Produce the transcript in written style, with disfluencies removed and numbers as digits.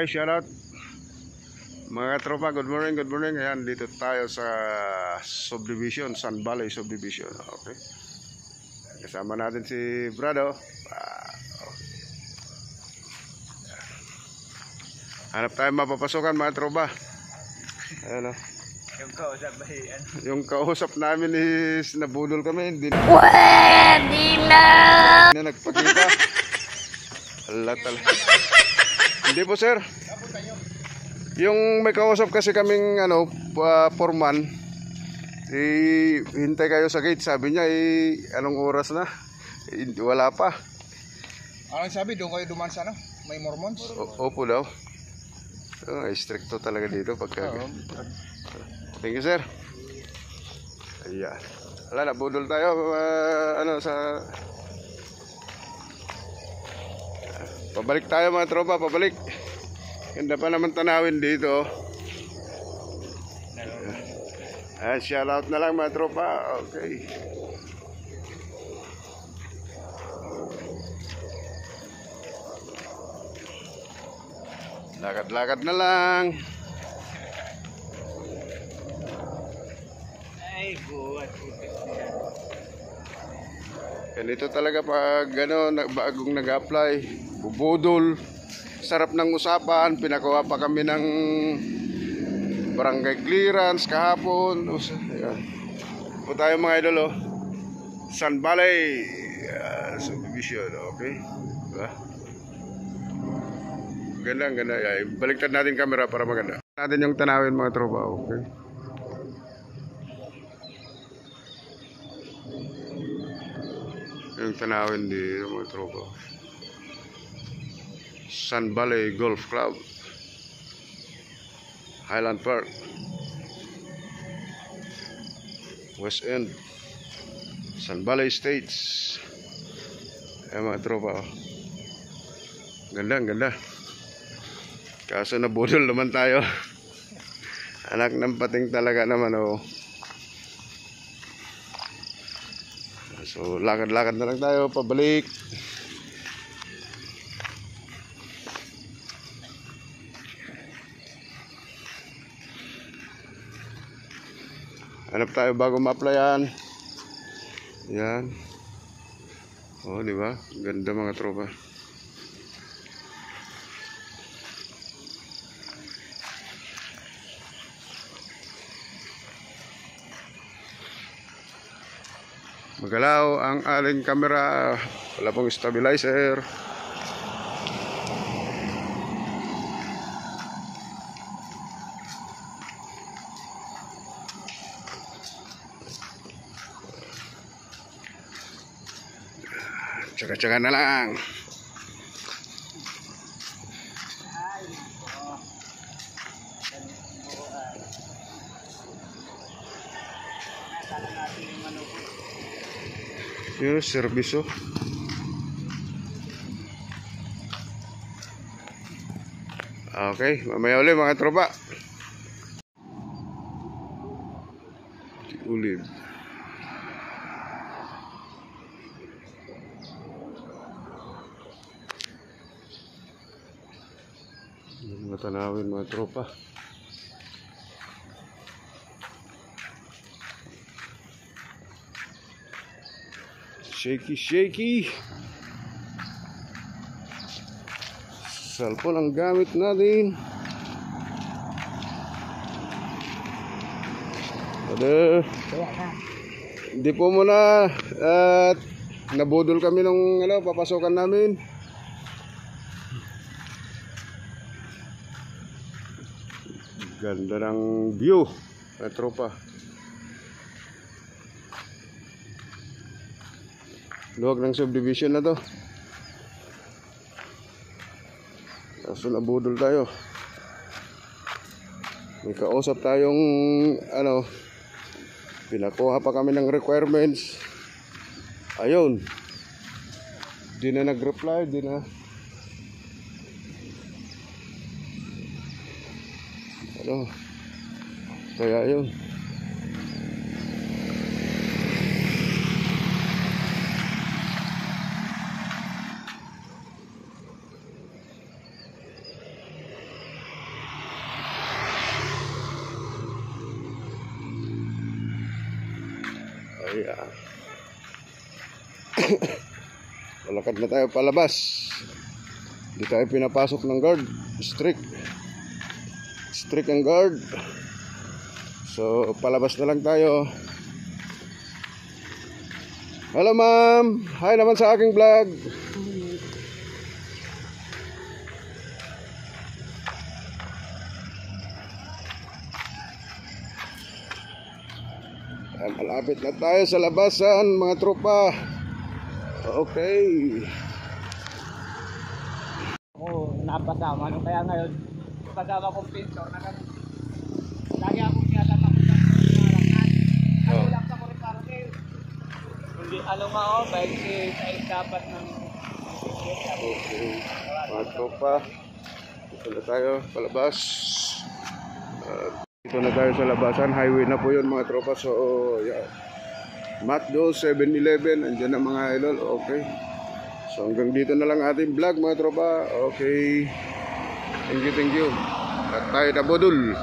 Okay, shoutout mga tropa, good morning, good morning. Ayan, dito tayo sa subdivision, Sun Valley subdivision. Okay, kasama natin si Brado. Okay. Hanap tayo mapapasokan mga tropa. Ayan o. Yung kausap namin is nabudol kami. Hindi na nagpakita. Allah talaga. Hindi po sir. Yung may kausap kasi kaming foreman, hintay kayo sa gate. Sabi niya anong oras na? Wala pa. Anong sabi? Doon kayo duman sa may Mormons? Opo daw. Stricto talaga dito pagka. Thank you sir. Ayan. Wala, nabudol tayo sa pabalik tayo mga tropa, pabalik. Ganda pa naman tanawin dito. Shoutout na lang mga tropa. Okay. Lakad-lakad na lang. Ay, buwan. Ganito talaga pag bagong nag-apply, bubudol. Sarap ng usapan, pinakuha pa kami ng barangay clearance kahapon. Ayan. Po tayo mga idol Sun Valley subdivision, okay? Diba? Ganda. Baliktad natin camera para maganda. Natin yung tanawin mga tropa, okay? Yung tanawin dito mga tropa. Sun Valley Golf Club, Highland Park, West End, Sun Valley Estates. Mga tropa. Ganda. Kaso nabudol naman tayo. Anak ng pating talaga naman So lakad-lakad na lang tayo pabalik. Hanap tayo bago ma-applyan. Yan. Di ba? Ganda mga tropa. Magalaw ang aling camera. Wala pong stabilizer. Tsaka-tsaka na lang. Yung servisyo. Okay, mamaya ulit mga tropa. Ulit. Mga tanawin mga tropa. Shaky. Cellphone ang gamit natin. Hindi po muna at nabudol kami nung papasokan namin. Ganda ng view, mga tropa. Luwag ng subdivision na to. Kaso nabudol tayo. May kausap tayong pinakuha pa kami ng requirements. Ayun. Di na nag-reply, di na. Kaya yun. Ayan. Palakad na tayo palabas. Hindi tayo pinapasok ng guard. Strict ang guard. So palabas na lang tayo. Hello ma'am, hi naman sa aking vlog. Malapit na tayo sa labasan mga tropa. Okay. Ako napasama no, kaya ngayon kasama kong pintor na lagi akong tinatanong ng larangan. Ano lang sa kore para hindi alam mo ako dahil sa dapat ng Okay. Mga tropa, dito na tayo palabas. Dito na tayo sa labasan. Highway na po yun mga tropa. So yeah. McDo, 7-Eleven, andyan ang mga idol. Okay. So hanggang dito na lang ating vlog mga tropa. Okay. Thank you. At tayo na bodul.